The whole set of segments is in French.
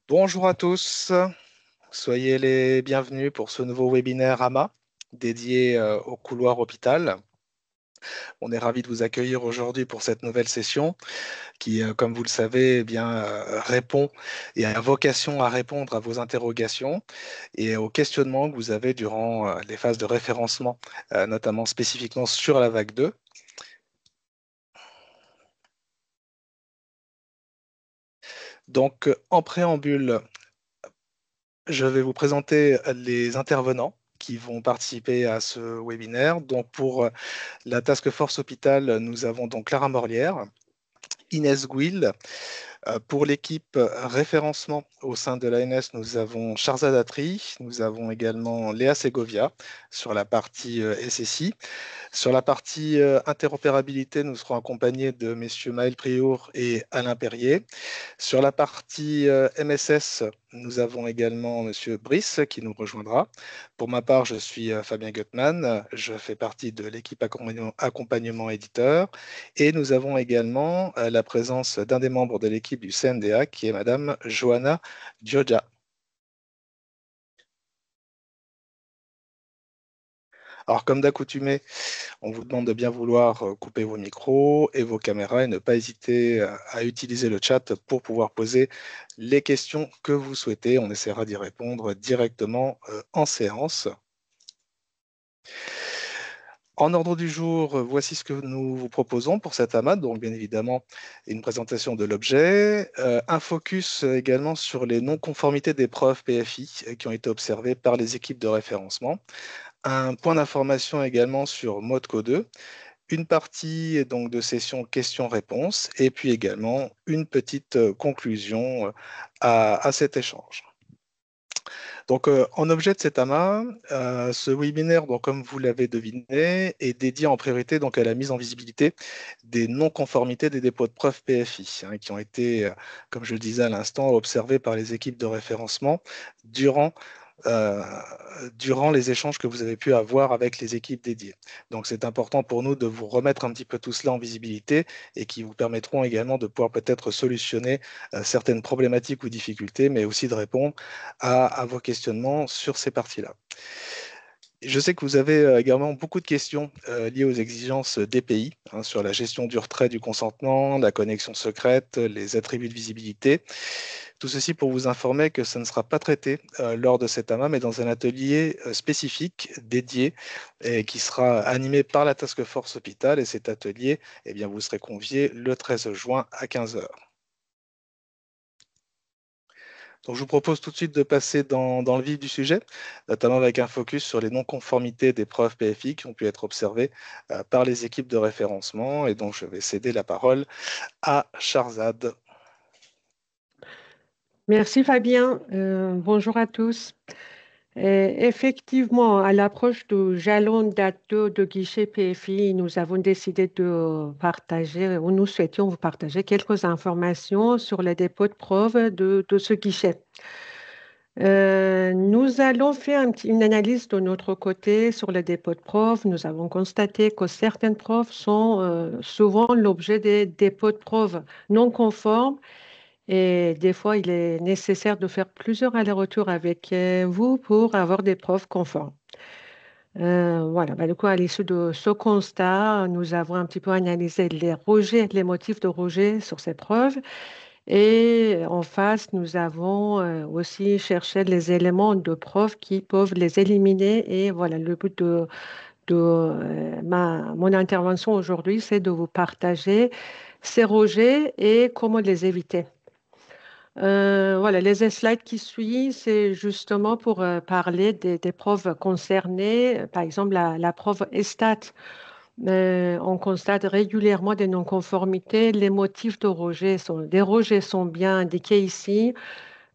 Bonjour à tous, soyez les bienvenus pour ce nouveau webinaire AMA dédié au couloir hôpital. On est ravi de vous accueillir aujourd'hui pour cette nouvelle session qui, comme vous le savez, répond et a vocation à répondre à vos interrogations et aux questionnements que vous avez durant les phases de référencement, notamment spécifiquement sur la vague 2. Donc, en préambule, je vais vous présenter les intervenants qui vont participer à ce webinaire. Donc, pour la Task Force Hôpital, nous avons donc Clara Morlière, Inès Gouil. Pour l'équipe référencement au sein de l'ANS, nous avons Charzad Atri, nous avons également Léa Segovia sur la partie SSI. Sur la partie interopérabilité, nous serons accompagnés de messieurs Maël Priour et Alain Perrier. Sur la partie MSS, nous avons également Monsieur Brice qui nous rejoindra. Pour ma part, je suis Fabien Guttmann, je fais partie de l'équipe accompagnement éditeur et nous avons également la présence d'un des membres de l'équipe du CNDA qui est Madame Johanna Gioja. Alors, comme d'accoutumé, on vous demande de bien vouloir couper vos micros et vos caméras et ne pas hésiter à utiliser le chat pour pouvoir poser les questions que vous souhaitez. On essaiera d'y répondre directement en séance. En ordre du jour, voici ce que nous vous proposons pour cette AMAD. Donc, bien évidemment, une présentation de l'objet, un focus également sur les non-conformités des preuves PFI qui ont été observées par les équipes de référencement, un point d'information également sur Modco 2, une partie donc de session questions-réponses et puis également une petite conclusion à cet échange. Donc, en objet de cet AMA, ce webinaire, donc, comme vous l'avez deviné, est dédié en priorité donc, à la mise en visibilité des non-conformités des dépôts de preuves PFI, hein, qui ont été, comme je le disais à l'instant, observés par les équipes de référencement durant euh, durant les échanges que vous avez pu avoir avec les équipes dédiées. Donc c'est important pour nous de vous remettre un petit peu tout cela en visibilité et qui vous permettront également de pouvoir peut-être solutionner certaines problématiques ou difficultés, mais aussi de répondre à vos questionnements sur ces parties-là. Je sais que vous avez également beaucoup de questions liées aux exigences DPI hein, sur la gestion du retrait du consentement, la connexion secrète, les attributs de visibilité. Tout ceci pour vous informer que ça ne sera pas traité lors de cet AMA, mais dans un atelier spécifique dédié et qui sera animé par la Task Force Hôpital. Et cet atelier, eh bien, vous serez convié le 13 juin à 15 heures. Donc, je vous propose tout de suite de passer dans le vif du sujet, notamment avec un focus sur les non-conformités des preuves PFI qui ont pu être observées par les équipes de référencement. Et donc, je vais céder la parole à Charzad. Merci Fabien. Bonjour à tous. Effectivement, à l'approche du jalon date de guichet PFI, nous avons décidé de partager, ou nous souhaitions vous partager quelques informations sur les dépôts de preuves de ce guichet. Nous allons faire une analyse de notre côté sur les dépôts de preuves. Nous avons constaté que certaines preuves sont souvent l'objet des dépôts de preuves non conformes et des fois, il est nécessaire de faire plusieurs allers-retours avec vous pour avoir des preuves conformes. Voilà, bah, du coup, à l'issue de ce constat, nous avons un petit peu analysé les rejets, les motifs de rejet sur ces preuves. Et en face, nous avons aussi cherché les éléments de preuve qui peuvent les éliminer. Et voilà, le but de mon intervention aujourd'hui, c'est de vous partager ces rejets et comment les éviter. Voilà, les slides qui suivent, c'est justement pour parler des preuves concernées. Par exemple, la preuve ESTAT. On constate régulièrement des non-conformités. Les motifs des rejets sont bien indiqués ici.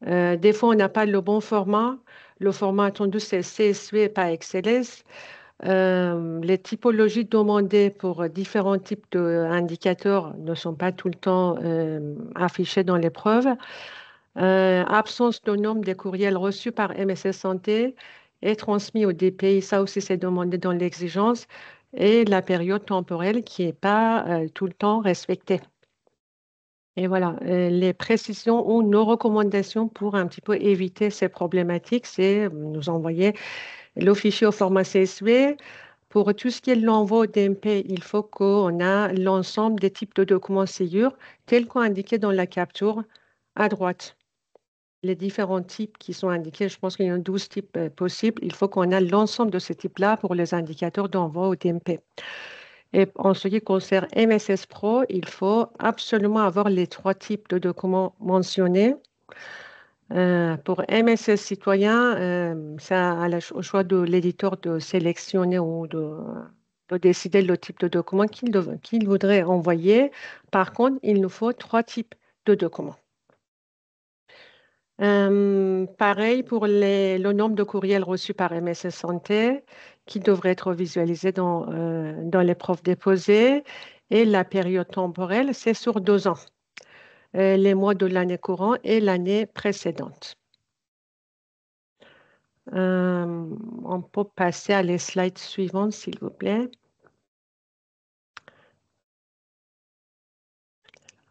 Des fois, on n'a pas le bon format. Le format attendu, c'est CSV et pas XLS. Les typologies demandées pour différents types d'indicateurs ne sont pas tout le temps affichées dans les preuves. Absence de nombre des courriels reçus par MSS Santé et transmis au DPI, ça aussi c'est demandé dans l'exigence, et la période temporelle qui n'est pas tout le temps respectée. Et voilà, les précisions ou nos recommandations pour un petit peu éviter ces problématiques, c'est nous envoyer le fichier au format CSV. Pour tout ce qui est l'envoi au DMP, il faut qu'on a l'ensemble des types de documents sûrs tels qu'indiqués dans la capture à droite. Les différents types qui sont indiqués, je pense qu'il y en a 12 types possibles. Il faut qu'on ait l'ensemble de ces types-là pour les indicateurs d'envoi au DMP. Et en ce qui concerne MSS Pro, il faut absolument avoir les trois types de documents mentionnés. Pour MSS Citoyen, c'est au choix de l'éditeur de sélectionner ou de décider le type de document qu'il voudrait envoyer. Par contre, il nous faut trois types de documents. Pareil pour le nombre de courriels reçus par MSS Santé qui devrait être visualisé dans les preuves déposées. Et la période temporelle, c'est sur 2 ans, les mois de l'année courante et l'année précédente. On peut passer à les slides suivantes, s'il vous plaît.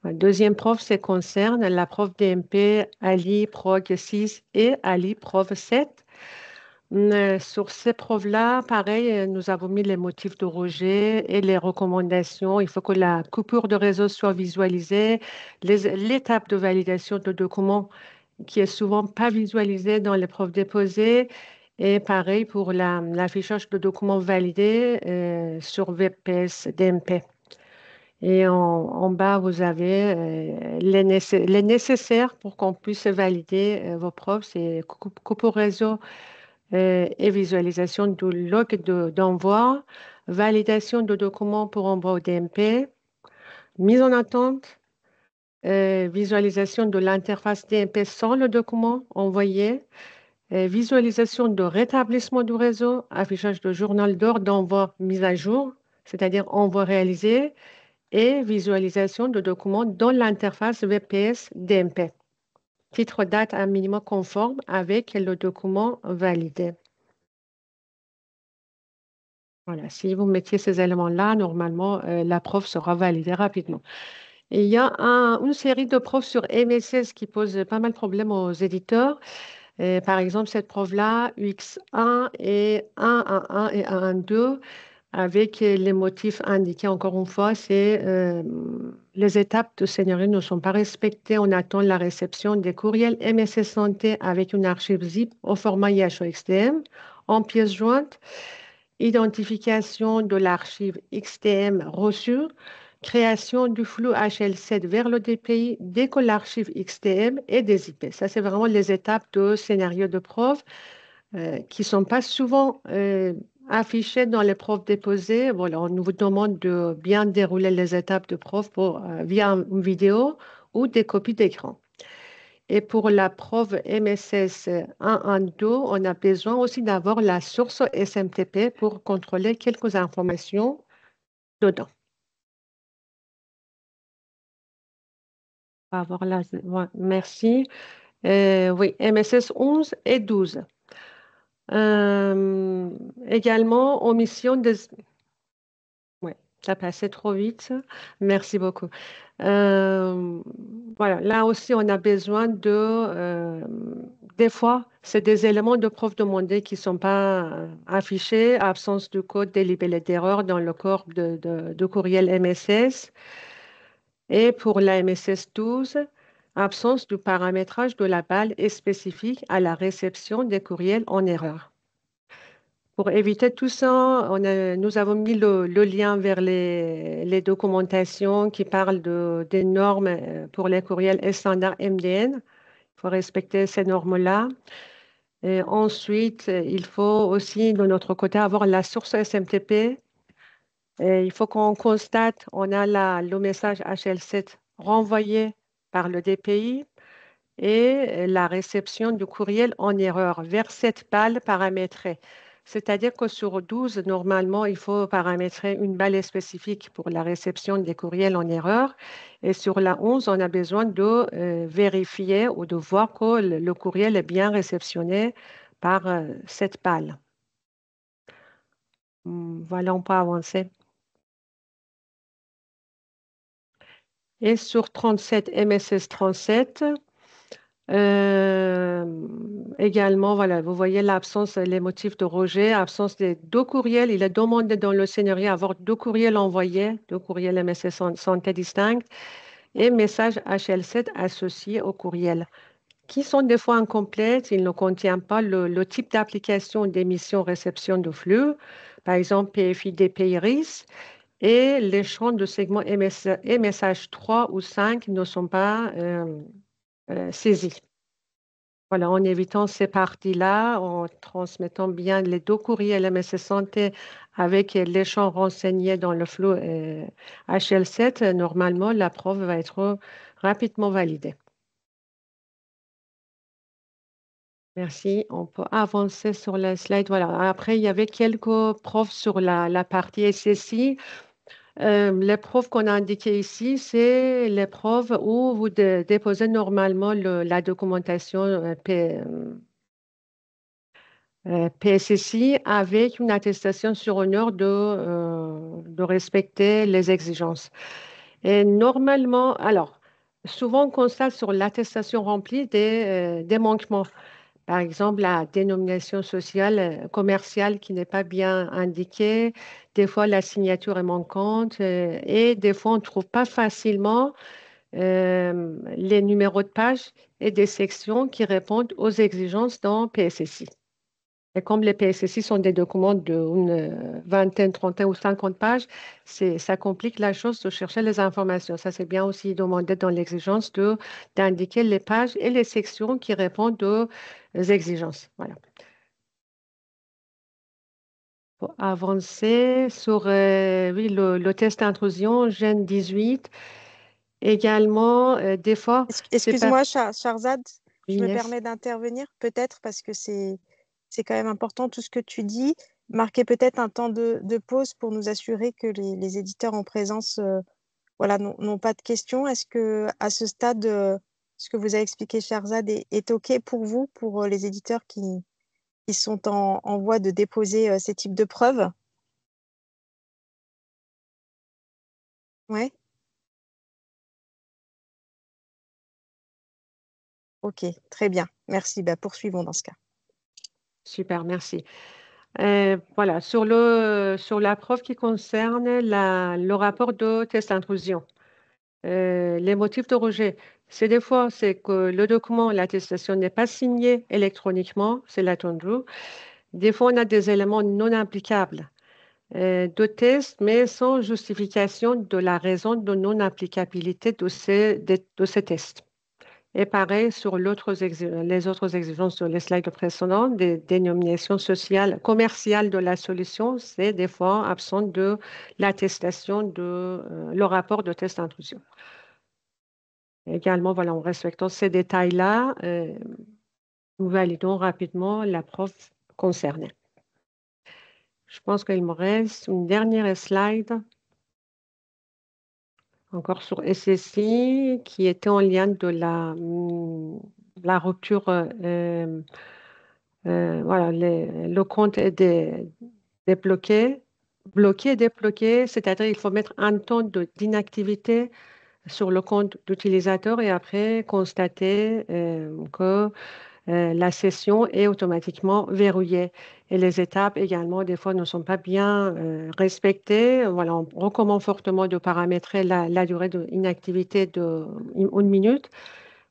La deuxième preuve, ça concerne la preuve DMP Ali Prog 6 et Ali Prog 7. Sur ces preuves-là, pareil, nous avons mis les motifs de rejet et les recommandations. Il faut que la coupure de réseau soit visualisée, l'étape de validation de documents qui est souvent pas visualisée dans les preuves déposées. Et pareil pour l'affichage de documents validés sur VPS DMP. Et en bas, vous avez les nécessaires pour qu'on puisse valider vos preuves. C'est coupure réseau et visualisation du log d'envoi, validation de documents pour envoi au DMP, mise en attente, visualisation de l'interface DMP sans le document envoyé, visualisation de rétablissement du réseau, affichage de journal d'ordre d'envoi mise à jour, c'est-à-dire envoi réalisé, et visualisation de documents dans l'interface VPS DMP. Titre date un minimum conforme avec le document validé. Voilà, si vous mettiez ces éléments-là, normalement, la preuve sera validée rapidement. Et il y a une série de preuves sur MSS qui pose pas mal de problèmes aux éditeurs. Par exemple, cette preuve-là, UX1 et 1.1 et 1.2, avec les motifs indiqués, encore une fois, c'est les étapes de scénario ne sont pas respectées. On attend la réception des courriels MSS Santé avec une archive zip au format IHO-XDM en pièces jointes, identification de l'archive XTM reçue, création du flux HL7 vers le DPI dès que l'archive XTM est dézippée. Ça, c'est vraiment les étapes de scénario de preuve qui ne sont pas souvent affichées dans les preuves déposées. Voilà, on vous demande de bien dérouler les étapes de preuve via une vidéo ou des copies d'écran. Et pour la preuve MSS 1.2, on a besoin aussi d'avoir la source SMTP pour contrôler quelques informations dedans. On va avoir ouais, merci. Oui, MSS 11 et 12. Également, omission des... Oui, ça passait trop vite. Merci beaucoup. Euh, voilà, là aussi, on a besoin des fois, c'est des éléments de preuve demandés qui ne sont pas affichés, absence de code, des libellés d'erreur dans le corps de courriel MSS. Et pour la MSS 12, absence du paramétrage de la balle est spécifique à la réception des courriels en erreur. Pour éviter tout ça, nous avons mis le lien vers les documentations qui parlent des normes pour les courriels standard MDN. Il faut respecter ces normes-là. Et ensuite, il faut aussi, de notre côté, avoir la source SMTP. Et il faut qu'on constate, on a le message HL7 renvoyé par le DPI et la réception du courriel en erreur vers cette balle paramétrée. C'est-à-dire que sur 12, normalement, il faut paramétrer une balle spécifique pour la réception des courriels en erreur. Et sur la 11, on a besoin de vérifier ou de voir que le courriel est bien réceptionné par cette balle. Voilà, on peut avancer. Et sur 37, MSS 37, euh, également, voilà, vous voyez l'absence, les motifs de rejet, absence des deux courriels. Il est demandé dans le scénario avoir deux courriels envoyés, deux courriels MSS santé distincts et message HL7 associé au courriel, qui sont des fois incomplètes. Il ne contient pas le type d'application d'émission-réception de flux, par exemple PFI, DP, IRIS, et les champs de segments MSH 3 ou 5 ne sont pas saisis. Voilà, en évitant ces parties-là, en transmettant bien les deux courriels MSS Santé avec les champs renseignés dans le flux HL7, normalement, la preuve va être rapidement validée. Merci. On peut avancer sur la slide. Voilà. Après, il y avait quelques preuves sur la partie SSI. Les preuves qu'on a indiquées ici, c'est les preuves où vous déposez normalement la documentation PSSI avec une attestation sur honneur de respecter les exigences. Et normalement, alors, souvent on constate sur l'attestation remplie des manquements. Par exemple, la dénomination sociale, commerciale qui n'est pas bien indiquée. Des fois, la signature est manquante et des fois, on ne trouve pas facilement les numéros de page et des sections qui répondent aux exigences dans PSSI. Et comme les PSSI sont des documents d'une vingtaine, trentaine ou 50 pages, ça complique la chose de chercher les informations. Ça, c'est bien aussi demandé dans l'exigence d'indiquer les pages et les sections qui répondent aux exigences. Voilà. Pour avancer sur oui, le test d'intrusion, gène 18, également, des fois, c'est pas... Excuse-moi, Charzad, Oui, je me Inès. permets d'intervenir peut-être parce que c'est quand même important tout ce que tu dis. Marquer peut-être un temps de pause pour nous assurer que les éditeurs en présence voilà, n'ont pas de questions. Est-ce que à ce stade, ce que vous avez expliqué, Charzad, est OK pour vous, pour les éditeurs qui sont en voie de déposer ces types de preuves? Ouais, OK, très bien. Merci. Bah, poursuivons dans ce cas. Super, merci. Voilà, sur la preuve qui concerne le rapport de test d'intrusion, les motifs de rejet, c'est des fois c'est que le document, l'attestation n'est pas signée électroniquement, c'est l'attendu. Des fois, on a des éléments non applicables de test, mais sans justification de la raison de non-applicabilité de ces tests. Et pareil sur les autres exigences sur les slides précédents, des dénominations sociales, commerciales de la solution, c'est des fois absent de l'attestation le rapport de test d'intrusion. Également, voilà, en respectant ces détails-là, nous validons rapidement la preuve concernée. Je pense qu'il me reste une dernière slide, encore sur SSI, qui était en lien de la rupture. Voilà, le compte est débloqué, bloqué et débloqué, c'est-à-dire il faut mettre un temps d'inactivité sur le compte d'utilisateur et après constater que la session est automatiquement verrouillée. Et les étapes également, des fois, ne sont pas bien respectées. Voilà, on recommande fortement de paramétrer la durée d'inactivité de 1 minute.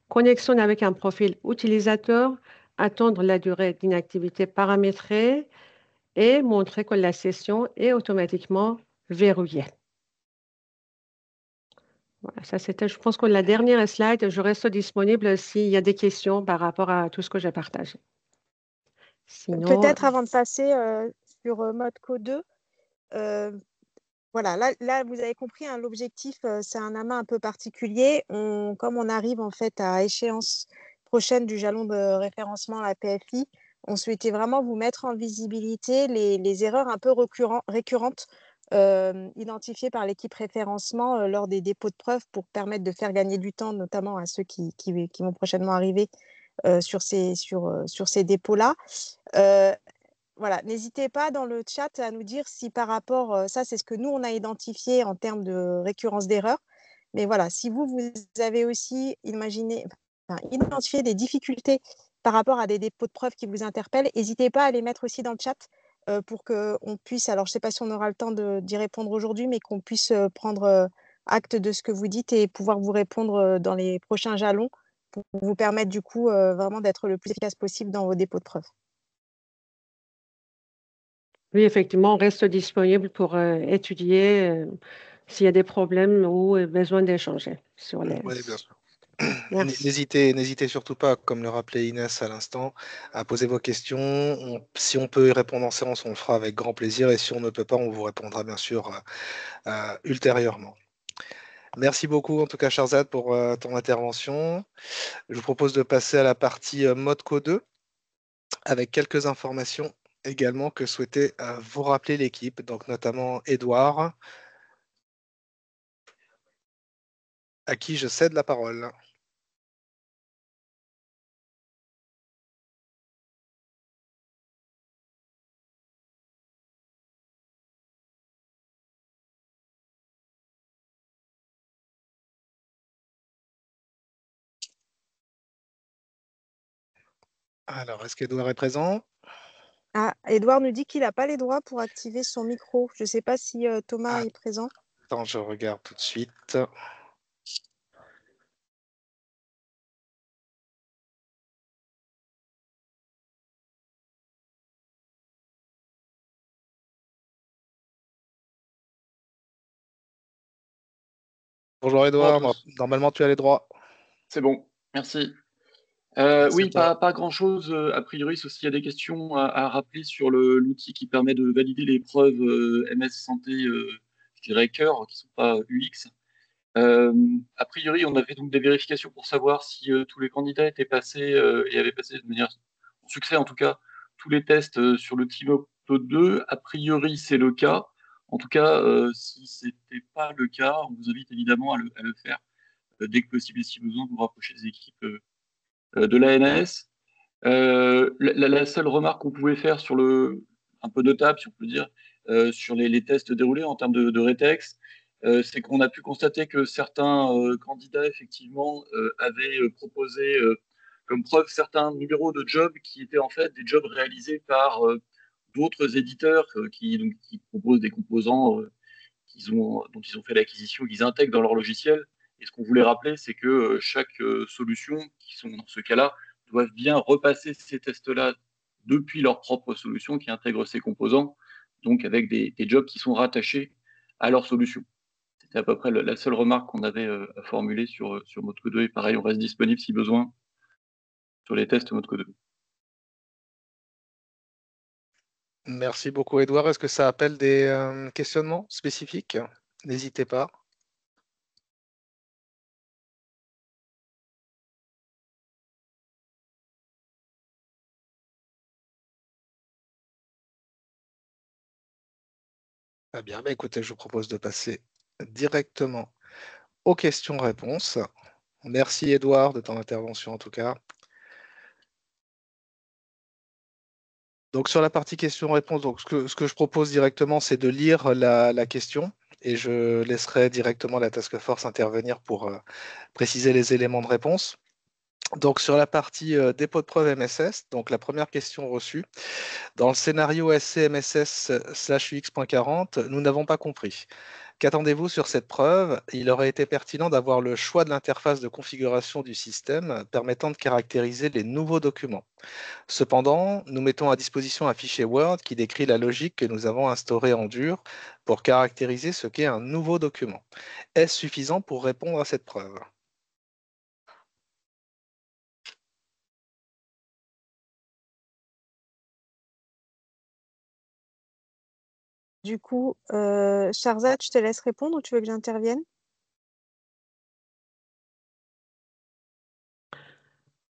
Connexion avec un profil utilisateur, attendre la durée d'inactivité paramétrée et montrer que la session est automatiquement verrouillée. Voilà, ça c'était, je pense que la dernière slide, je reste disponible s'il y a des questions par rapport à tout ce que j'ai partagé. Sinon, Peut-être avant de passer sur Modco 2, voilà, là, vous avez compris, hein, l'objectif, c'est un amas un peu particulier. Comme on arrive en fait à échéance prochaine du jalon de référencement à la PFI, on souhaitait vraiment vous mettre en visibilité les erreurs un peu récurrentes identifiées par l'équipe référencement lors des dépôts de preuves pour permettre de faire gagner du temps, notamment à ceux qui vont prochainement arriver sur ces dépôts-là. Voilà, n'hésitez pas dans le chat à nous dire si par rapport, ça c'est ce que nous on a identifié en termes de récurrence d'erreurs, Mais voilà, si vous avez aussi identifié des difficultés par rapport à des dépôts de preuves qui vous interpellent, n'hésitez pas à les mettre aussi dans le chat pour qu'on puisse, alors je ne sais pas si on aura le temps d'y répondre aujourd'hui, mais qu'on puisse prendre acte de ce que vous dites et pouvoir vous répondre dans les prochains jalons pour vous permettre du coup vraiment d'être le plus efficace possible dans vos dépôts de preuves. Oui, effectivement, on reste disponible pour étudier s'il y a des problèmes ou besoin d'échanger sur les... Oui, bien sûr. Merci. N'hésitez surtout pas, comme le rappelait Inès à l'instant, à poser vos questions. Si on peut y répondre en séance, on le fera avec grand plaisir. Et si on ne peut pas, on vous répondra bien sûr ultérieurement. Merci beaucoup, en tout cas, Charzad, pour ton intervention. Je vous propose de passer à la partie Modco 2 avec quelques informations également que souhaitait vous rappeler l'équipe, donc notamment Edouard, à qui je cède la parole. Alors, est-ce qu'Edouard est présent? Ah, Edouard nous dit qu'il n'a pas les droits pour activer son micro. Je ne sais pas si Thomas Ah, est présent. attends, je regarde tout de suite. Bonjour Bonjour à Edouard, tous. normalement tu as les droits. C'est bon, merci. Merci à Oui, toi. pas grand-chose a priori, sauf s'il y a des questions à rappeler sur l'outil qui permet de valider les preuves MS Santé, je dirais cœur, qui ne sont pas UX. A priori, on avait donc des vérifications pour savoir si tous les candidats étaient passés et avaient passé de manière en succès, en tout cas, tous les tests sur le Timop 2. A priori, c'est le cas. En tout cas, si ce n'était pas le cas, on vous invite évidemment à le faire dès que possible et si besoin, vous rapprocher des équipes de l'ANS. La seule remarque qu'on pouvait faire sur un peu notable, si on peut dire, sur les tests déroulés en termes de rétex, c'est qu'on a pu constater que certains candidats, effectivement, avaient proposé comme preuve certains numéros de jobs qui étaient en fait des jobs réalisés par d'autres éditeurs qui proposent des composants dont ils ont fait l'acquisition, qu'ils intègrent dans leur logiciel. Et ce qu'on voulait rappeler, c'est que chaque solution, qui sont dans ce cas-là, doivent bien repasser ces tests-là depuis leur propre solution qui intègre ces composants, donc avec des jobs qui sont rattachés à leur solution. C'était à peu près la seule remarque qu'on avait à formuler sur Modco 2. Et pareil, on reste disponible si besoin sur les tests Modco 2. Merci beaucoup Edouard. Est-ce que ça appelle des questionnements spécifiques? N'hésitez pas. Très bien, bah, écoutez, je vous propose de passer directement aux questions-réponses. Merci Edouard de ton intervention en tout cas. Donc sur la partie questions-réponses, donc ce que je propose directement, c'est de lire la question et je laisserai directement la task force intervenir pour préciser les éléments de réponse. Donc sur la partie dépôt de preuve MSS, donc la première question reçue, dans le scénario SCMSS/UX.40, nous n'avons pas compris. Qu'attendez-vous sur cette preuve? Il aurait été pertinent d'avoir le choix de l'interface de configuration du système permettant de caractériser les nouveaux documents. Cependant, nous mettons à disposition un fichier Word qui décrit la logique que nous avons instaurée en dur pour caractériser ce qu'est un nouveau document. Est-ce suffisant pour répondre à cette preuve? Du coup, Charzad, je te laisse répondre ou tu veux que j'intervienne?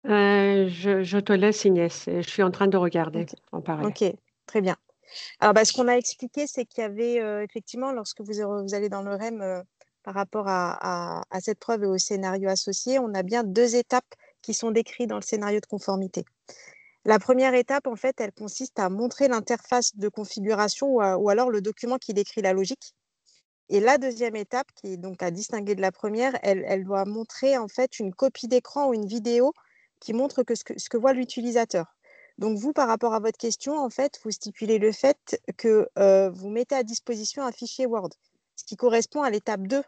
Je te laisse, Inès. Je suis en train de regarder Ok, en parallèle. ok, très bien. Alors, ce qu'on a expliqué, c'est qu'il y avait effectivement, lorsque vous allez dans le REM par rapport à cette preuve et au scénario associé, on a bien deux étapes qui sont décrites dans le scénario de conformité. La première étape, en fait, elle consiste à montrer l'interface de configuration ou alors le document qui décrit la logique. Et la deuxième étape, qui est donc à distinguer de la première, elle doit montrer en fait une copie d'écran ou une vidéo qui montre ce que voit l'utilisateur. Donc vous, par rapport à votre question, en fait, vous stipulez le fait que vous mettez à disposition un fichier Word, ce qui correspond à l'étape 2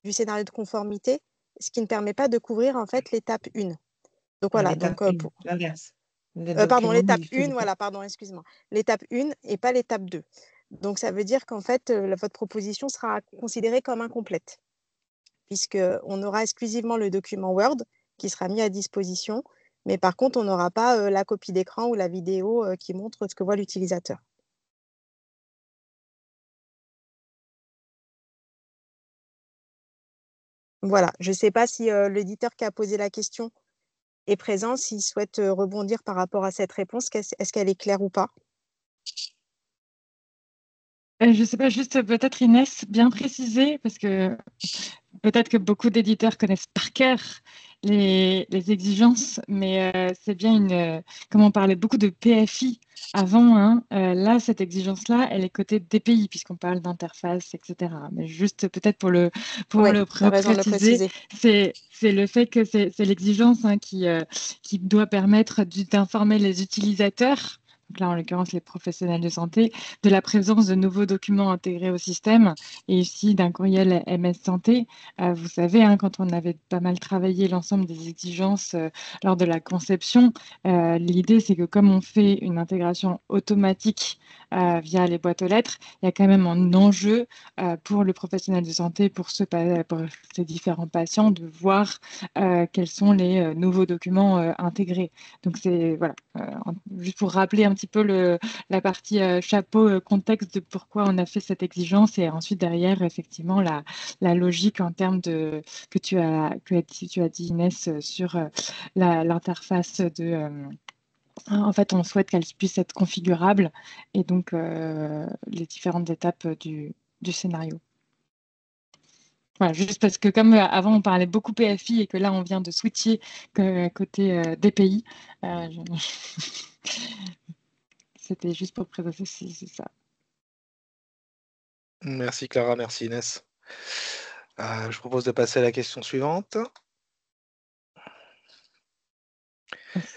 du scénario de conformité, ce qui ne permet pas de couvrir en fait l'étape 1. Donc voilà, donc l'inverse. pardon, l'étape 1, voilà, pardon, excuse-moi. L'étape 1 et pas l'étape 2. Donc ça veut dire qu'en fait, votre proposition sera considérée comme incomplète, puisqu'on aura exclusivement le document Word qui sera mis à disposition, mais par contre, on n'aura pas la copie d'écran ou la vidéo qui montre ce que voit l'utilisateur. Voilà, je ne sais pas si l'éditeur qui a posé la question est présent, s'il souhaite rebondir par rapport à cette réponse. Est-ce qu'elle est claire ou pas? Je ne sais pas, juste peut-être Inès, bien préciser, parce que peut-être que beaucoup d'éditeurs connaissent par cœur les exigences, mais c'est bien comme on parlait beaucoup de PFI avant, hein, là, cette exigence-là, elle est côté DPI, puisqu'on parle d'interface, etc. Mais juste peut-être pour le préciser, c'est le fait que c'est l'exigence hein, qui doit permettre d'informer les utilisateurs, donc là en l'occurrence les professionnels de santé, de la présence de nouveaux documents intégrés au système et ici d'un courriel MS Santé. Vous savez, hein, quand on avait pas mal travaillé l'ensemble des exigences lors de la conception, l'idée c'est que comme on fait une intégration automatique via les boîtes aux lettres, il y a quand même un enjeu pour le professionnel de santé, pour ces différents patients, de voir quels sont les nouveaux documents intégrés. Donc c'est voilà, juste pour rappeler un petit peu la partie chapeau contexte de pourquoi on a fait cette exigence et ensuite derrière effectivement la logique en termes de que tu as dit Inès sur l'interface de en fait, on souhaite qu'elle puisse être configurable et donc les différentes étapes du scénario. Voilà, juste parce que comme avant on parlait beaucoup PFI et que là on vient de switcher côté DPI, c'était juste pour présenter c'est ça. Merci Clara, merci Inès. Je propose de passer à la question suivante.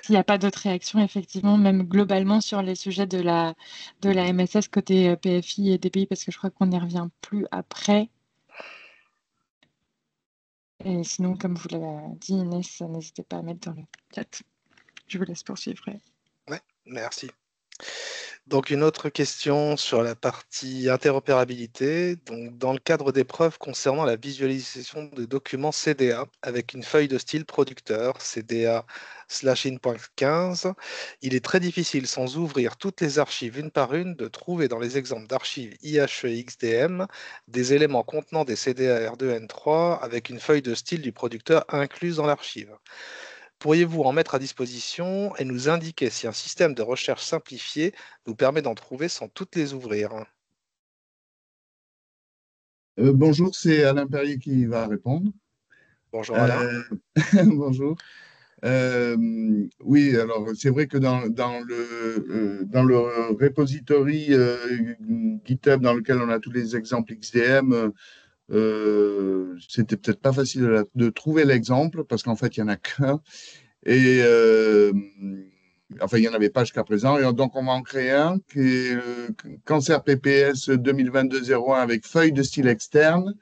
S'il n'y a pas d'autres réactions, effectivement, même globalement sur les sujets de la MSS côté PFI et DPI, parce que je crois qu'on n'y revient plus après. Et sinon, comme vous l'avez dit, Inès, n'hésitez pas à mettre dans le chat. Je vous laisse poursuivre. Ouais, merci. Donc une autre question sur la partie interopérabilité. Donc, dans le cadre d'épreuves concernant la visualisation de documents CDA avec une feuille de style producteur CDA/in.15, il est très difficile, sans ouvrir toutes les archives une par une, de trouver dans les exemples d'archives IHE-XDM des éléments contenant des CDA R2N3 avec une feuille de style du producteur incluse dans l'archive. Pourriez-vous en mettre à disposition et nous indiquer si un système de recherche simplifié nous permet d'en trouver sans toutes les ouvrir? Bonjour, c'est Alain Perrier qui va répondre. Bonjour Alain. Bonjour. Oui, alors c'est vrai que dans le repository GitHub dans lequel on a tous les exemples XDM, c'était peut-être pas facile de trouver l'exemple parce qu'en fait, il n'y en a qu'un. Et enfin, il n'y en avait pas jusqu'à présent. Et donc, on va en créer un qui est Cancer PPS 2022-01 avec feuille de style externe.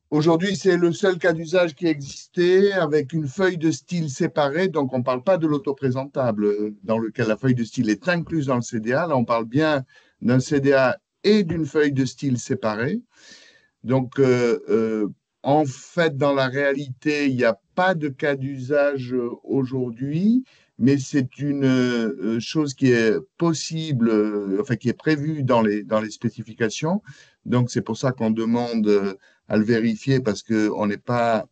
Aujourd'hui, c'est le seul cas d'usage qui existait avec une feuille de style séparée. Donc, on ne parle pas de l'autoprésentable dans lequel la feuille de style est incluse dans le CDA. Là, on parle bien d'un CDA et d'une feuille de style séparée. Donc, en fait, dans la réalité, il n'y a pas de cas d'usage aujourd'hui, mais c'est une chose qui est possible, enfin qui est prévue dans les spécifications. Donc, c'est pour ça qu'on demande à le vérifier parce qu'on n'est pas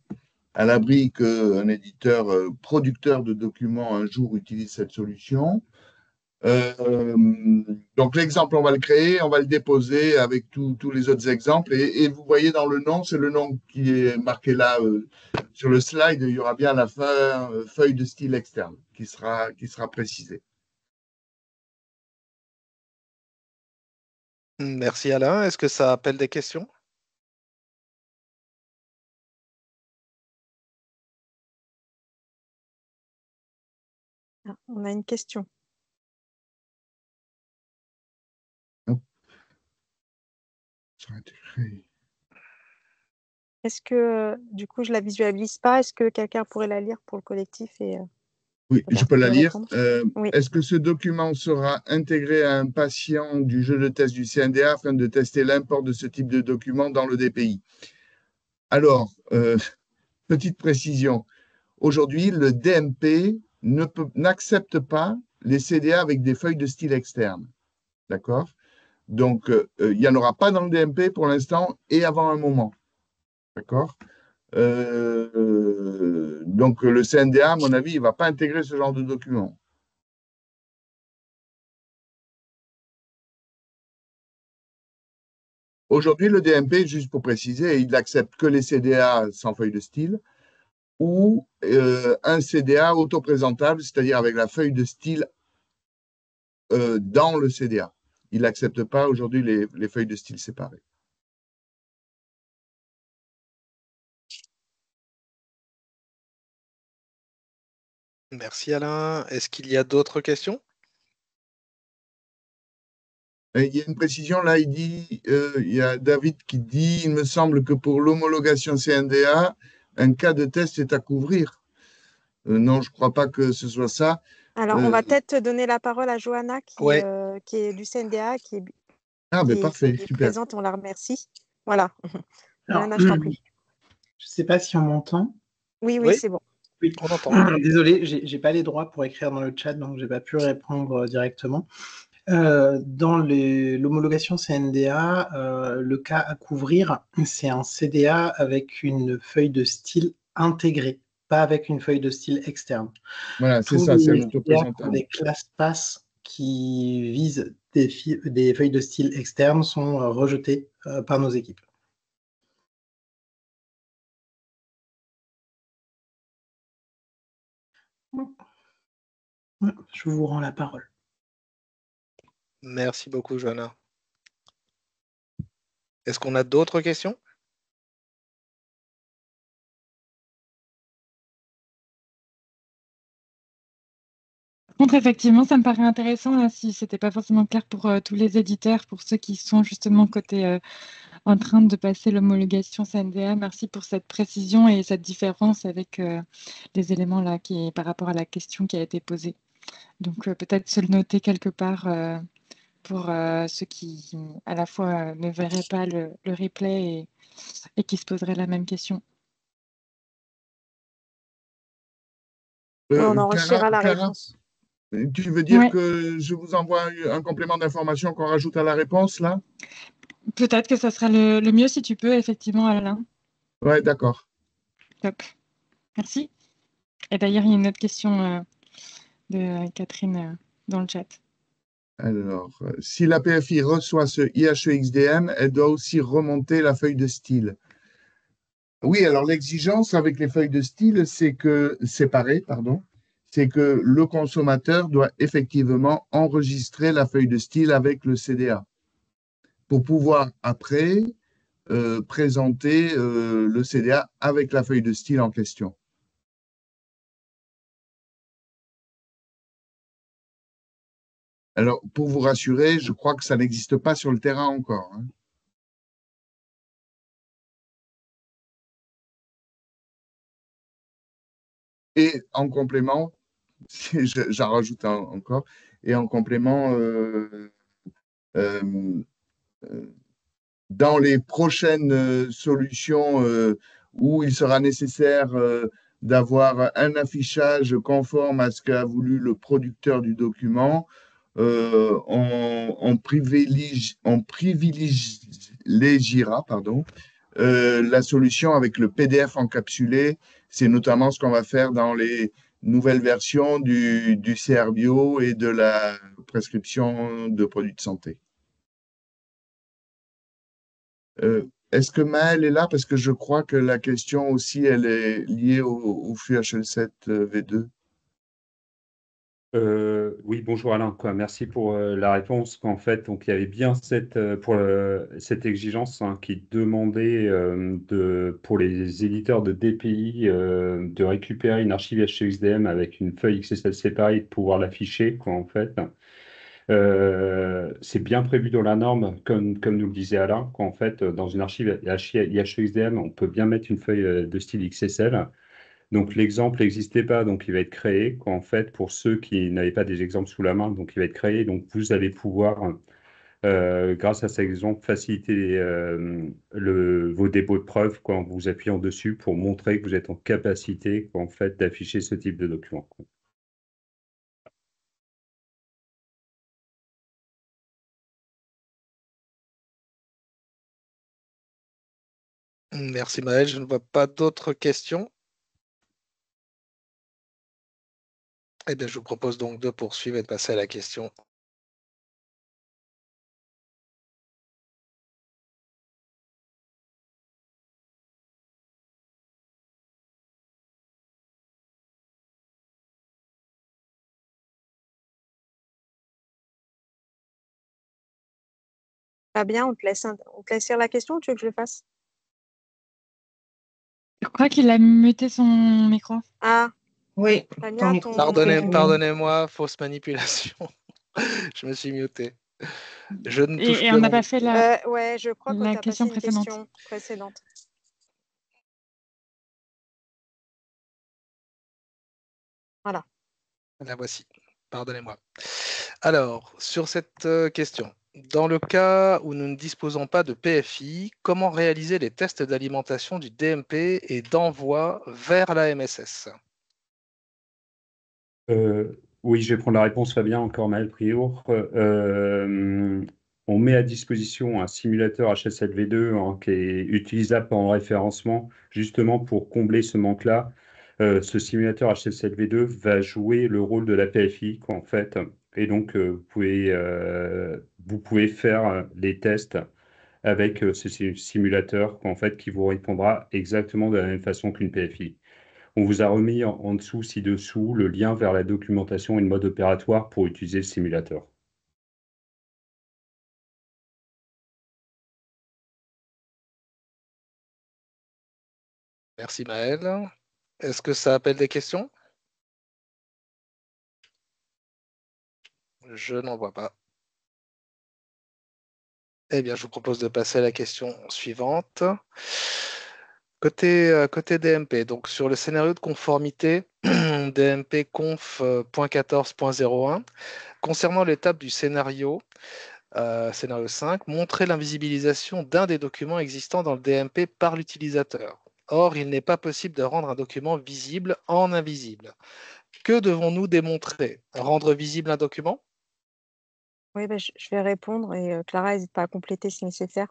à l'abri qu'un éditeur producteur de documents un jour utilise cette solution. Donc, l'exemple, on va le créer, on va le déposer avec tous les autres exemples. Et vous voyez dans le nom, c'est le nom qui est marqué là sur le slide. Il y aura bien la feuille de style externe qui sera précisée. Merci Alain. Est-ce que ça appelle des questions? Ah, on a une question. Est-ce que, du coup, je la visualise pas? Est-ce que quelqu'un pourrait la lire pour le collectif et Oui, je peux la lire. répondre? Oui. Est-ce que ce document sera intégré à un patient du jeu de test du CNDA afin de tester l'import de ce type de document dans le DPI? Alors, petite précision. Aujourd'hui, le DMP n'accepte pas les CDA avec des feuilles de style externes. D'accord? Donc, il n'y en aura pas dans le DMP pour l'instant et avant un moment. D'accord? Donc, le CNDA, à mon avis, il ne va pas intégrer ce genre de document. Aujourd'hui, le DMP, juste pour préciser, il n'accepte que les CDA sans feuille de style ou un CDA autoprésentable, c'est-à-dire avec la feuille de style dans le CDA. Il n'accepte pas aujourd'hui les feuilles de style séparées. Merci Alain. Est-ce qu'il y a d'autres questions? Et il y a une précision, là, il y a David qui dit, il me semble que pour l'homologation CNDA, un cas de test est à couvrir. Non, je ne crois pas que ce soit ça. Alors, on va peut-être donner la parole à Johanna qui Ouais. est du CNDA, qui ben parfait, est super. présente. On la remercie. Voilà. Alors, Johanna, je t'en prie. je ne sais pas si on m'entend. Oui, Oui. c'est bon. Oui. On entend. Désolé, j'ai pas les droits pour écrire dans le chat, donc j'ai pas pu répondre directement. Dans l'homologation CNDA, le cas à couvrir, c'est un CDA avec une feuille de style intégrée, pas avec une feuille de style externe. Voilà, c'est Tous ça, c'est un les CDA qui ont autoprésentable. des ClassPass qui visent des feuilles de style externes sont rejetés par nos équipes. Je vous rends la parole. Merci beaucoup, Johanna. Est-ce qu'on a d'autres questions? Par contre, effectivement, ça me paraît intéressant, là, si ce n'était pas forcément clair pour tous les éditeurs, pour ceux qui sont justement côté en train de passer l'homologation CNDA. Merci pour cette précision et cette différence avec les éléments là par rapport à la question qui a été posée. Donc peut-être se le noter quelque part pour ceux qui à la fois ne verraient pas le replay et qui se poseraient la même question. On enregistrera la réponse. Tu veux dire Ouais. que je vous envoie un complément d'information qu'on rajoute à la réponse, là? Peut-être que ça sera le mieux si tu peux, effectivement, Alain. Ouais, d'accord. Top. Merci. Et d'ailleurs, il y a une autre question de Catherine dans le chat. Alors, si la PFI reçoit ce IHEXDM, elle doit aussi remonter la feuille de style. Oui, alors l'exigence avec les feuilles de style, c'est que le consommateur doit effectivement enregistrer la feuille de style avec le CDA pour pouvoir après présenter le CDA avec la feuille de style en question. Alors, pour vous rassurer, je crois que ça n'existe pas sur le terrain encore, hein. Et en complément, j'en rajoute encore, et en complément, dans les prochaines solutions où il sera nécessaire d'avoir un affichage conforme à ce qu'a voulu le producteur du document, on privilégiera la solution avec le PDF encapsulé. C'est notamment ce qu'on va faire dans les nouvelles versions du CR Bio et de la prescription de produits de santé. Est-ce que Maëlle est là? Parce que je crois que la question aussi, elle est liée au flux HL7 V2. Oui, bonjour Alain. Merci pour la réponse. En fait, donc, il y avait bien cette exigence qui demandait pour les éditeurs de DPI de récupérer une archive HEXDM avec une feuille XSL séparée et de pouvoir l'afficher, en fait. C'est bien prévu dans la norme, comme nous le disait Alain, qu'en fait, dans une archive HEXDM, on peut bien mettre une feuille de style XSL. Donc l'exemple n'existait pas, donc il va être créé. En fait, pour ceux qui n'avaient pas des exemples sous la main, donc il va être créé. Donc vous allez pouvoir, grâce à cet exemple, faciliter vos dépôts de preuves en vous appuyant dessus pour montrer que vous êtes en capacité, en fait, d'afficher ce type de document. Merci Maël, je ne vois pas d'autres questions. Eh bien, je vous propose donc de poursuivre et de passer à la question. Fabien, on te laisse lire la question ou tu veux que je le fasse? Je crois qu'il a muté son micro. Ah, Oui, Fabien, micro ton... Pardonnez-moi, fausse manipulation. Je me suis muté. Je ne touche Et plus on à n'a mon pas fait la ouais, je crois qu'on t'a passé question une précédente. question précédente. Voilà. La voici. Pardonnez-moi. Alors, sur cette question, dans le cas où nous ne disposons pas de PFI, comment réaliser les tests d'alimentation du DMP et d'envoi vers la MSS? Oui, je vais prendre la réponse, Fabien, encore Maël Priour. On met à disposition un simulateur HSLV2 qui est utilisable en référencement, justement pour combler ce manque-là. Ce simulateur HSLV2 va jouer le rôle de la PFI, en fait. Et donc, vous pouvez faire les tests avec ce simulateur, en fait, qui vous répondra exactement de la même façon qu'une PFI. On vous a remis en dessous, ci-dessous, le lien vers la documentation et le mode opératoire pour utiliser le simulateur. Merci Maël. Est-ce que ça appelle des questions? Je n'en vois pas. Eh bien, je vous propose de passer à la question suivante. Côté DMP, donc sur le scénario de conformité DMP conf.14.01, concernant l'étape du scénario 5, montrer l'invisibilisation d'un des documents existants dans le DMP par l'utilisateur. Or, il n'est pas possible de rendre un document visible en invisible. Que devons-nous démontrer? Rendre visible un document? Oui, je vais répondre et Clara, n'hésite pas à compléter si nécessaire.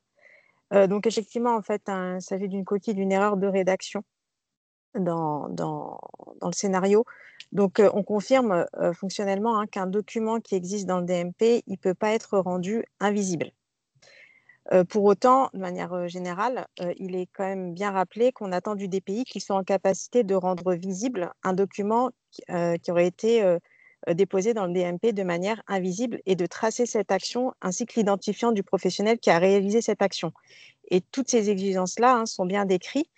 Donc, effectivement, en fait, il s'agit d'une coquille, d'une erreur de rédaction dans le scénario. Donc, on confirme fonctionnellement qu'un document qui existe dans le DMP, il ne peut pas être rendu invisible. Pour autant, de manière générale, il est quand même bien rappelé qu'on attend du DPI qu'il soit en capacité de rendre visible un document qui aurait été déposé dans le DMP de manière invisible et de tracer cette action ainsi que l'identifiant du professionnel qui a réalisé cette action. Et toutes ces exigences-là sont bien décrites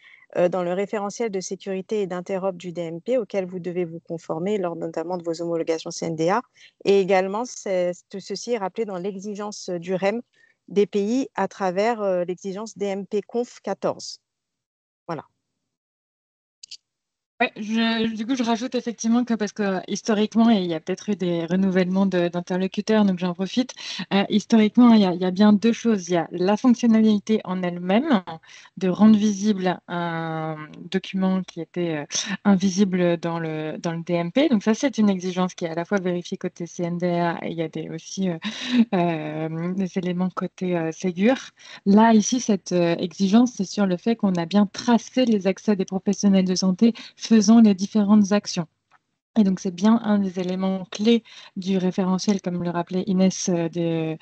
dans le référentiel de sécurité et d'interop du DMP auquel vous devez vous conformer lors notamment de vos homologations CNDA. Et également, tout ceci est rappelé dans l'exigence du REM des pays à travers l'exigence DMP Conf 14. Voilà. Ouais, du coup, je rajoute effectivement que parce que historiquement, et il y a peut-être eu des renouvellements d'interlocuteurs, donc j'en profite. Historiquement, il y a bien deux choses. Il y a la fonctionnalité en elle-même de rendre visible un document qui était invisible dans le DMP. Donc ça, c'est une exigence qui est à la fois vérifiée côté CNDA et il y a aussi des éléments côté Ségur. Là, ici, cette exigence, c'est sur le fait qu'on a bien tracé les accès des professionnels de santé faisant les différentes actions. Et donc, c'est bien un des éléments clés du référentiel, comme le rappelait Inès, de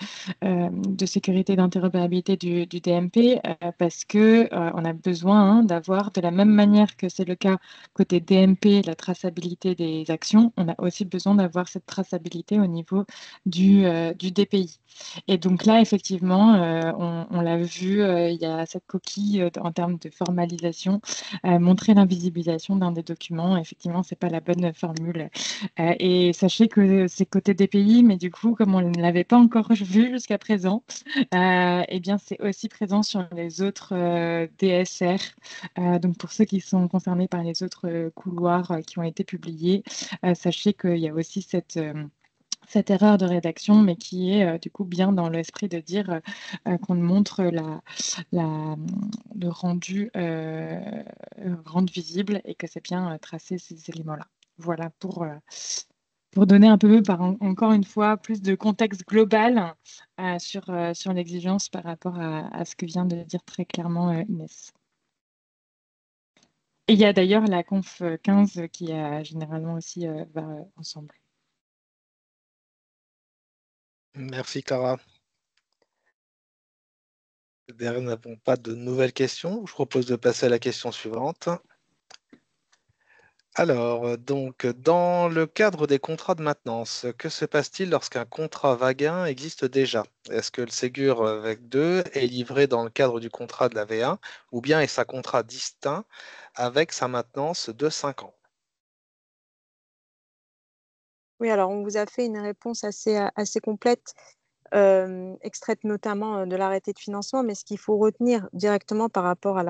sécurité d'interopérabilité du DMP, parce qu'on a besoin d'avoir, de la même manière que c'est le cas côté DMP, la traçabilité des actions, on a aussi besoin d'avoir cette traçabilité au niveau du DPI. Et donc là, effectivement, on l'a vu, il y a cette coquille en termes de formalisation, montrer l'invisibilisation d'un des documents. Effectivement, ce n'est pas la bonne formule. Et sachez que c'est côté DPI, mais du coup, comme on ne l'avait pas encore vu jusqu'à présent, eh bien, c'est aussi présent sur les autres DSR. Donc, pour ceux qui sont concernés par les autres couloirs qui ont été publiés, sachez qu'il y a aussi cette erreur de rédaction, mais qui est du coup bien dans l'esprit de dire qu'on montre le rendu rendre visible et que c'est bien tracer ces éléments-là. Voilà, pour donner un peu, encore une fois, plus de contexte global sur l'exigence par rapport à ce que vient de dire très clairement Inès. Et il y a d'ailleurs la conf 15 qui généralement aussi va ensemble. Merci Clara. Derrière, nous n'avons pas de nouvelles questions. Je propose de passer à la question suivante. Alors, donc, dans le cadre des contrats de maintenance, que se passe-t-il lorsqu'un contrat V1 existe déjà? Est-ce que le Ségur VEC 2 est livré dans le cadre du contrat de la V1 ou bien est-ce un contrat distinct avec sa maintenance de 5 ans? Oui, alors on vous a fait une réponse assez complète, extraite notamment de l'arrêté de financement, mais ce qu'il faut retenir directement par rapport à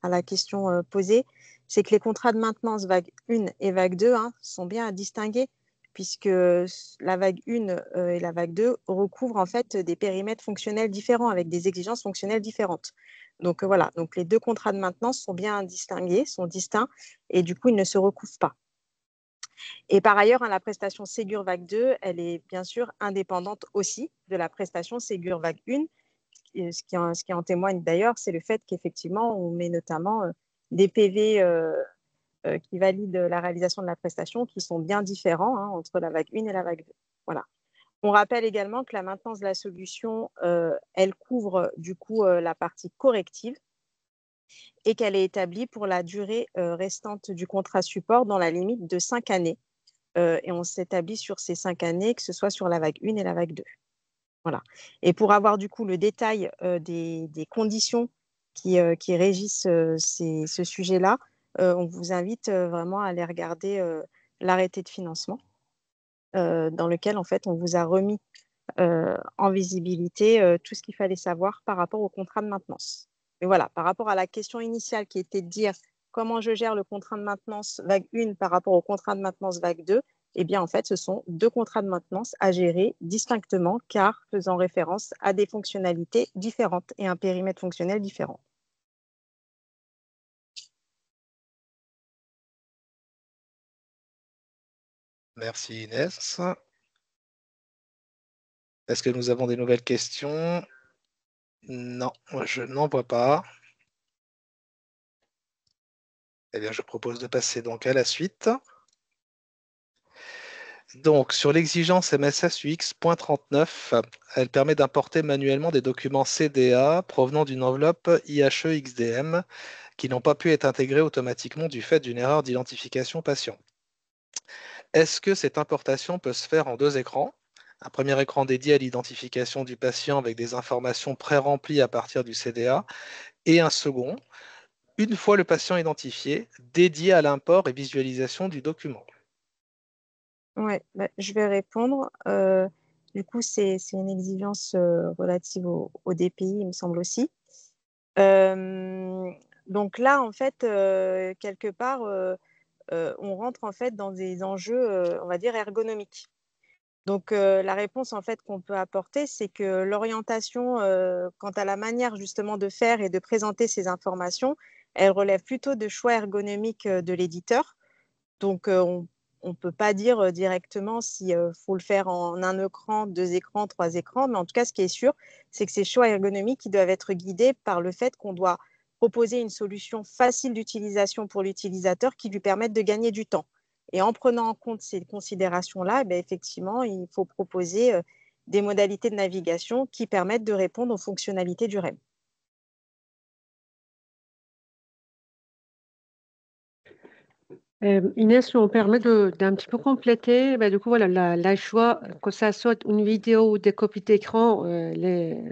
la question posée, c'est que les contrats de maintenance vague 1 et vague 2 sont bien à distinguer, puisque la vague 1 et la vague 2 recouvrent en fait des périmètres fonctionnels différents, avec des exigences fonctionnelles différentes. Donc voilà, donc les deux contrats de maintenance sont bien à distinguer, sont distincts, et du coup, ils ne se recouvrent pas. Et par ailleurs, la prestation Ségur Vague 2, elle est bien sûr indépendante aussi de la prestation Ségur Vague 1. Ce qui en témoigne d'ailleurs, c'est le fait qu'effectivement, on met notamment des PV qui valident la réalisation de la prestation qui sont bien différents entre la vague 1 et la vague 2. Voilà. On rappelle également que la maintenance de la solution, elle couvre du coup la partie corrective et qu'elle est établie pour la durée restante du contrat support dans la limite de 5 années. Et on s'établit sur ces 5 années, que ce soit sur la vague 1 et la vague 2. Voilà. Et pour avoir du coup le détail des conditions qui régissent ce sujet-là, on vous invite vraiment à aller regarder l'arrêté de financement dans lequel en fait on vous a remis en visibilité tout ce qu'il fallait savoir par rapport au contrat de maintenance. Mais voilà, par rapport à la question initiale qui était de dire comment je gère le contrat de maintenance vague 1 par rapport au contrat de maintenance vague 2, eh bien, en fait, ce sont deux contrats de maintenance à gérer distinctement, car faisant référence à des fonctionnalités différentes et un périmètre fonctionnel différent. Merci Inès. Est-ce que nous avons des nouvelles questions? Non, je n'en vois pas. Eh bien, je propose de passer donc à la suite. Donc, sur l'exigence MSS UX.39, elle permet d'importer manuellement des documents CDA provenant d'une enveloppe IHE XDM qui n'ont pas pu être intégrés automatiquement du fait d'une erreur d'identification patient. Est-ce que cette importation peut se faire en deux écrans? Un premier écran dédié à l'identification du patient avec des informations pré-remplies à partir du CDA et un second, une fois le patient identifié, dédié à l'import et visualisation du document. Oui, je vais répondre. Du coup, c'est une exigence relative au DPI, il me semble aussi. Donc là, en fait, quelque part, on rentre en fait dans des enjeux, on va dire, ergonomiques. Donc, la réponse en fait qu'on peut apporter, c'est que l'orientation quant à la manière justement de faire et de présenter ces informations, elle relève plutôt de choix ergonomiques de l'éditeur. Donc, on ne peut pas dire directement s'il faut le faire en un écran, deux écrans, trois écrans, mais en tout cas, ce qui est sûr, c'est que ces choix ergonomiques qui doivent être guidés par le fait qu'on doit proposer une solution facile d'utilisation pour l'utilisateur qui lui permette de gagner du temps. Et en prenant en compte ces considérations-là, effectivement, il faut proposer des modalités de navigation qui permettent de répondre aux fonctionnalités du REM. Inès, si on permet d'un petit peu compléter, du coup, voilà, la choix, que ça soit une vidéo ou des copies d'écran,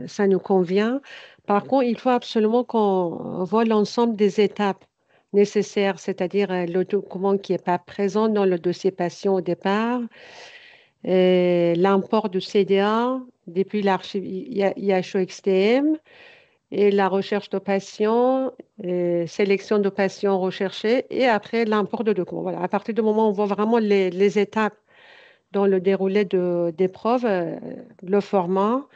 ça nous convient. Par contre, il faut absolument qu'on voit l'ensemble des étapes nécessaires, c'est-à-dire le document qui n'est pas présent dans le dossier patient au départ, et l'import du CDA depuis l'archive IHO-XTM, et la recherche de patients, et sélection de patients recherchés, et après l'import de documents. Voilà. À partir du moment où on voit vraiment les étapes dans le déroulé d'épreuves, le format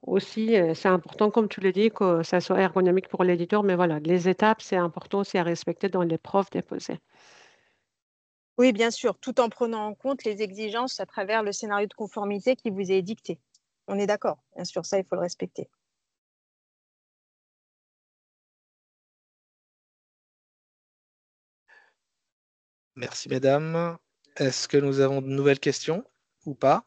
aussi, c'est important, comme tu le dis, que ça soit ergonomique pour l'éditeur, mais voilà, les étapes, c'est important aussi à respecter dans l'épreuve déposée. Oui, bien sûr, tout en prenant en compte les exigences à travers le scénario de conformité qui vous est dicté. On est d'accord, bien sûr, ça, il faut le respecter. Merci, mesdames. Est-ce que nous avons de nouvelles questions ou pas?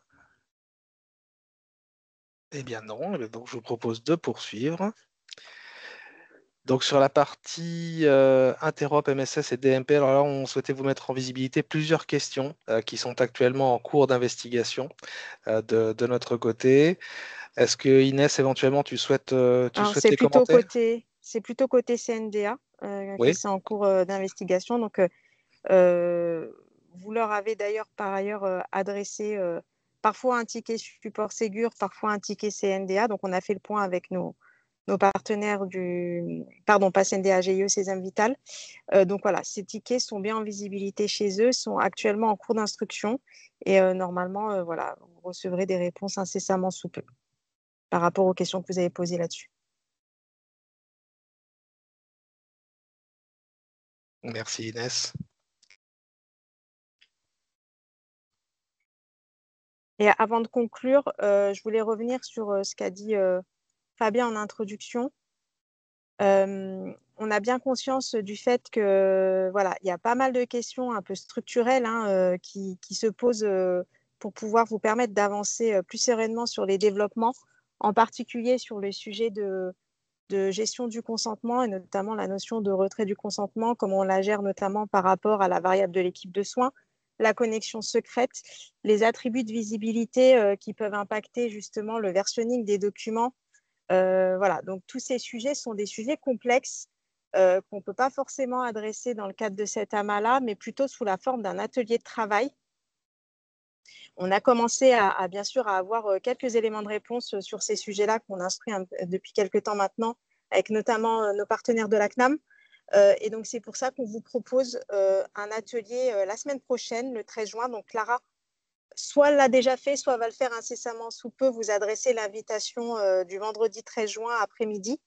Eh bien non, donc je vous propose de poursuivre. Donc sur la partie Interop, MSS et DMP, alors là, on souhaitait vous mettre en visibilité plusieurs questions qui sont actuellement en cours d'investigation de notre côté. Est-ce que Inès, éventuellement, tu souhaites les commenter? C'est plutôt côté CNDA que Oui. c'est en cours d'investigation. Donc, vous leur avez d'ailleurs par ailleurs adressé parfois un ticket support Ségur, parfois un ticket CNDA. Donc, on a fait le point avec nos partenaires pas CNDA, GIE, Sésame Vital. Donc voilà, ces tickets sont bien en visibilité chez eux, sont actuellement en cours d'instruction et normalement, voilà, vous recevrez des réponses incessamment sous peu par rapport aux questions que vous avez posées là-dessus. Merci Inès. Et avant de conclure, je voulais revenir sur ce qu'a dit Fabien en introduction. On a bien conscience du fait que voilà, il y a pas mal de questions un peu structurelles qui se posent pour pouvoir vous permettre d'avancer plus sereinement sur les développements, en particulier sur le sujet de gestion du consentement et notamment la notion de retrait du consentement, comment on la gère notamment par rapport à la variable de l'équipe de soins, la connexion secrète, les attributs de visibilité qui peuvent impacter justement le versionning des documents. Voilà, donc tous ces sujets sont des sujets complexes qu'on ne peut pas forcément adresser dans le cadre de cet AMA-là, mais plutôt sous la forme d'un atelier de travail. On a commencé bien sûr à avoir quelques éléments de réponse sur ces sujets-là qu'on instruit depuis quelques temps maintenant, avec notamment nos partenaires de la CNAM. Et donc, c'est pour ça qu'on vous propose un atelier la semaine prochaine, le 13 juin. Donc, Clara, soit l'a déjà fait, soit va le faire incessamment sous peu, vous adresser l'invitation du vendredi 13 juin après-midi.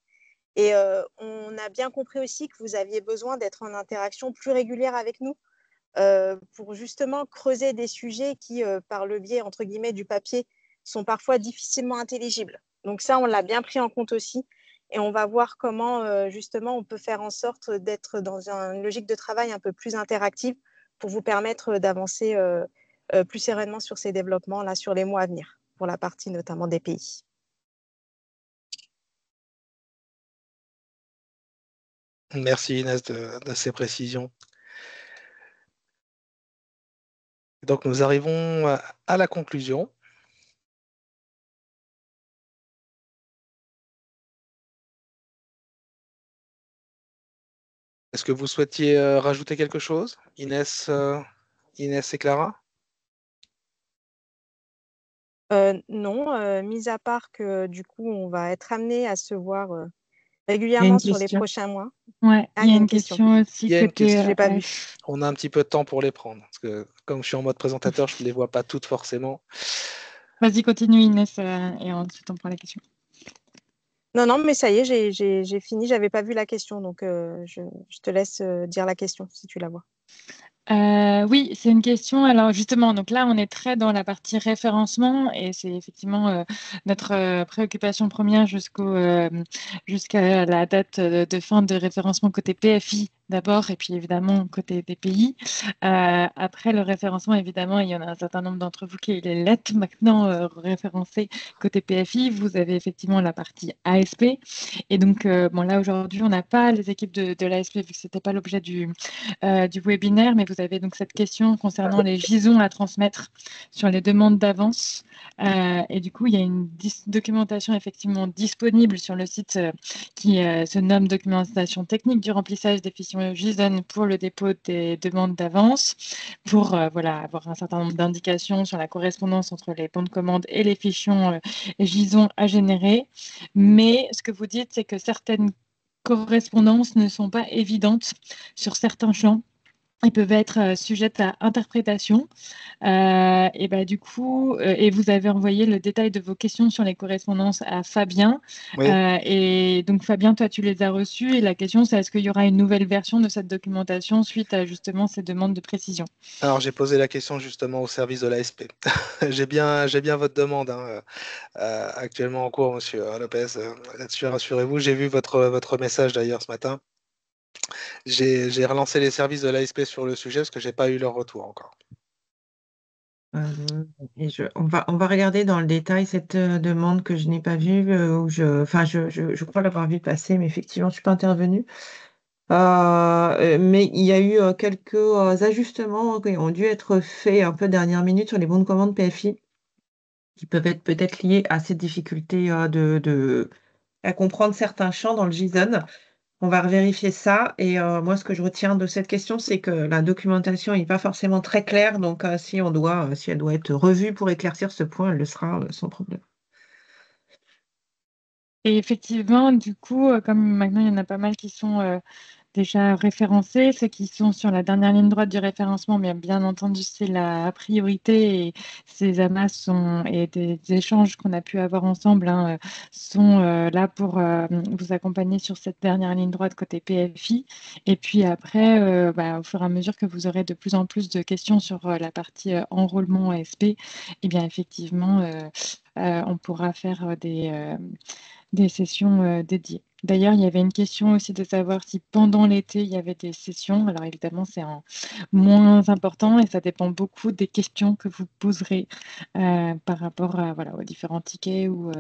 Et on a bien compris aussi que vous aviez besoin d'être en interaction plus régulière avec nous pour justement creuser des sujets qui, par le biais, entre guillemets, du papier, sont parfois difficilement intelligibles. Donc ça, on l'a bien pris en compte aussi. Et on va voir comment, justement, on peut faire en sorte d'être dans une logique de travail un peu plus interactive pour vous permettre d'avancer plus sereinement sur ces développements, là, sur les mois à venir, pour la partie notamment des pays. Merci Inès de ces précisions. Donc nous arrivons à la conclusion. Est-ce que vous souhaitiez rajouter quelque chose, Inès et Clara? Non, mis à part que du coup, on va être amené à se voir régulièrement sur les prochains mois. Ouais, il y a une question aussi. Il y a une question. J'ai pas vu. On a un petit peu de temps pour les prendre. Parce que comme je suis en mode présentateur, je ne les vois pas toutes forcément. Vas-y, continue Inès, et ensuite on prend la question. Non, mais ça y est, j'ai fini. J'avais pas vu la question, donc je te laisse dire la question si tu la vois. Oui, c'est une question. Alors justement, donc là, on est très dans la partie référencement et c'est effectivement notre préoccupation première jusqu'à la date de fin de référencement côté PFI d'abord et puis évidemment côté des pays. Après le référencement, évidemment, il y en a un certain nombre d'entre vous qui les lettres maintenant référencés côté PFI. Vous avez effectivement la partie ASP et donc bon là aujourd'hui, on n'a pas les équipes de l'ASP vu que c'était pas l'objet du webinaire, mais vous avez donc cette question concernant les gisons à transmettre sur les demandes d'avance. Et du coup, il y a une documentation effectivement disponible sur le site qui se nomme documentation technique du remplissage des fichiers JSON pour le dépôt des demandes d'avance, pour voilà, avoir un certain nombre d'indications sur la correspondance entre les bons de commande et les fichiers JSON à générer. Mais ce que vous dites, c'est que certaines correspondances ne sont pas évidentes sur certains champs. Ils peuvent être sujettes à interprétation. Et bah, du coup, et vous avez envoyé le détail de vos questions sur les correspondances à Fabien. Oui. Et donc, Fabien, toi, tu les as reçues. Et la question, c'est est-ce qu'il y aura une nouvelle version de cette documentation suite à justement ces demandes de précision? Alors, j'ai posé la question justement au service de l'ASP. J'ai bien votre demande actuellement en cours, monsieur Lopez. Là-dessus, rassurez-vous. J'ai vu votre message d'ailleurs ce matin. J'ai relancé les services de l'ASP sur le sujet parce que j'ai pas eu leur retour encore. Et on va regarder dans le détail cette demande que je n'ai pas vue, enfin, je crois l'avoir vue passer, mais effectivement, je ne suis pas intervenue. Mais il y a eu quelques ajustements qui ont dû être faits un peu dernière minute sur les bons de commande PFI, qui peuvent être peut-être liés à ces difficultés à comprendre certains champs dans le JSON. On va revérifier ça. Et moi, ce que je retiens de cette question, c'est que la documentation n'est pas forcément très claire. Donc, si elle doit être revue pour éclaircir ce point, elle le sera sans problème. Et effectivement, du coup, comme maintenant, il y en a pas mal qui sont déjà référencés, ceux qui sont sur la dernière ligne droite du référencement, mais bien entendu, c'est la priorité et ces amas et des échanges qu'on a pu avoir ensemble sont là pour vous accompagner sur cette dernière ligne droite côté PFI. Et puis après, au fur et à mesure que vous aurez de plus en plus de questions sur la partie enrôlement ASP, eh bien effectivement, on pourra faire des sessions dédiées. D'ailleurs, il y avait une question aussi de savoir si pendant l'été, il y avait des sessions. Alors évidemment, c'est moins important et ça dépend beaucoup des questions que vous poserez par rapport aux différents tickets ou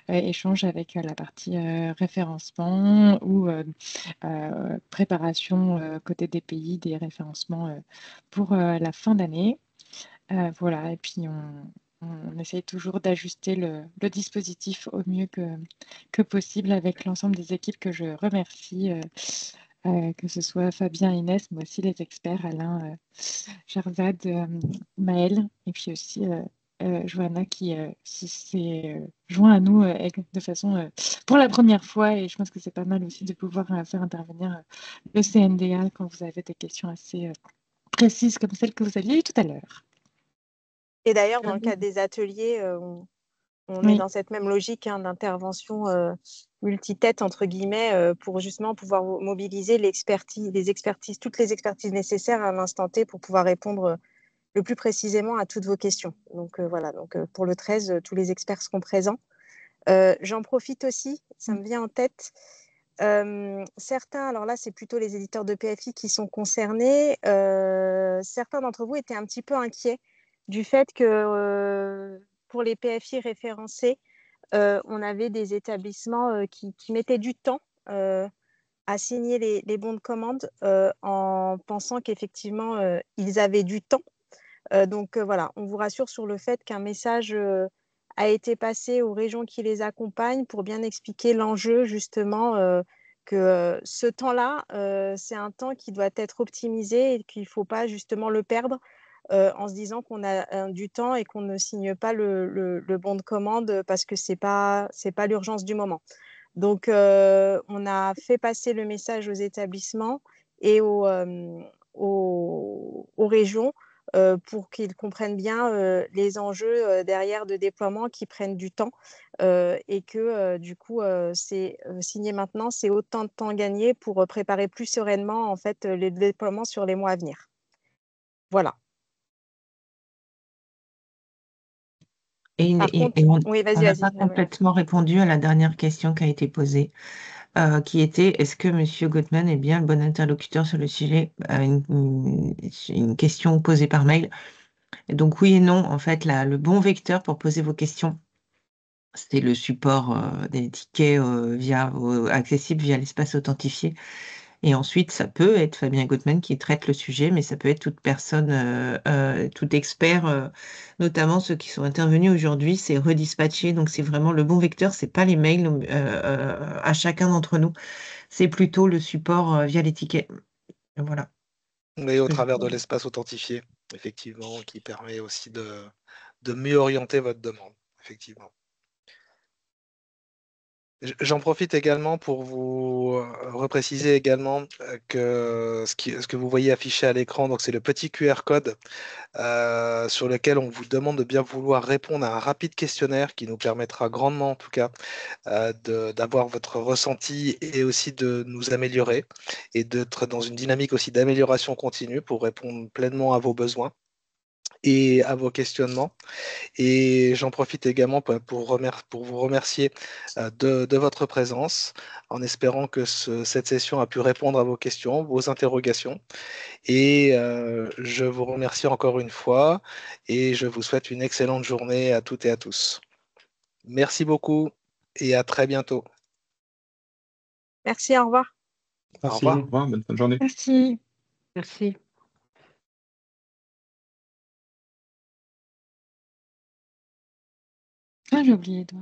échanges avec la partie référencement ou préparation côté des pays, des référencements pour la fin d'année. Voilà, et puis on essaye toujours d'ajuster le dispositif au mieux que possible avec l'ensemble des équipes que je remercie, que ce soit Fabien, Inès, mais aussi les experts, Alain, Jarzad, Maël, et puis aussi Johanna qui s'est joint à nous de façon pour la première fois. Et je pense que c'est pas mal aussi de pouvoir faire intervenir le CNDA quand vous avez des questions assez précises comme celles que vous aviez eues tout à l'heure. Et d'ailleurs, dans le cadre des ateliers, on est dans cette même logique d'intervention multi-tête, entre guillemets, pour justement pouvoir mobiliser toutes les expertises nécessaires à l'instant T pour pouvoir répondre le plus précisément à toutes vos questions. Donc voilà, pour le 13, tous les experts seront présents. J'en profite aussi, ça me vient en tête. Certains, alors là, c'est plutôt les éditeurs de PFI qui sont concernés. Certains d'entre vous étaient un petit peu inquiets du fait que pour les PFI référencés, on avait des établissements qui mettaient du temps à signer les bons de commande en pensant qu'effectivement, ils avaient du temps. Donc voilà, on vous rassure sur le fait qu'un message a été passé aux régions qui les accompagnent pour bien expliquer l'enjeu justement que ce temps-là, c'est un temps qui doit être optimisé et qu'il ne faut pas justement le perdre en se disant qu'on a du temps et qu'on ne signe pas le bon de commande parce que c'est pas l'urgence du moment. Donc, on a fait passer le message aux établissements et aux régions pour qu'ils comprennent bien les enjeux derrière de déploiement qui prennent du temps et que du coup, c'est signer maintenant, c'est autant de temps gagné pour préparer plus sereinement en fait les déploiements sur les mois à venir. Voilà. Par contre, oui, on vas-y, n'a vas-y. pas complètement répondu à la dernière question qui a été posée, qui était est-ce que M. Gottman est bien le bon interlocuteur sur le sujet? Une question posée par mail. Et donc oui et non, en fait, le bon vecteur pour poser vos questions, c'est le support des tickets accessible via l'espace authentifié. Et ensuite, ça peut être Fabien Gottman qui traite le sujet, mais ça peut être toute personne, tout expert, notamment ceux qui sont intervenus aujourd'hui, c'est redispatché. Donc, c'est vraiment le bon vecteur, c'est pas les mails à chacun d'entre nous, c'est plutôt le support via les tickets. Voilà. Mais au travers de l'espace authentifié, effectivement, qui permet aussi de mieux orienter votre demande, effectivement. J'en profite également pour vous repréciser également que ce que vous voyez affiché à l'écran, donc c'est le petit QR code sur lequel on vous demande de bien vouloir répondre à un rapide questionnaire qui nous permettra grandement, en tout cas, d'avoir votre ressenti et aussi de nous améliorer et d'être dans une dynamique aussi d'amélioration continue pour répondre pleinement à vos besoins et à vos questionnements. Et j'en profite également pour vous remercier de votre présence, en espérant que cette session a pu répondre à vos questions, vos interrogations. Et je vous remercie encore une fois et je vous souhaite une excellente journée à toutes et à tous. Merci beaucoup et à très bientôt. Merci, au revoir. Au revoir. Au revoir, bonne fin de journée. Merci. Merci. Ah, j'ai oublié, toi.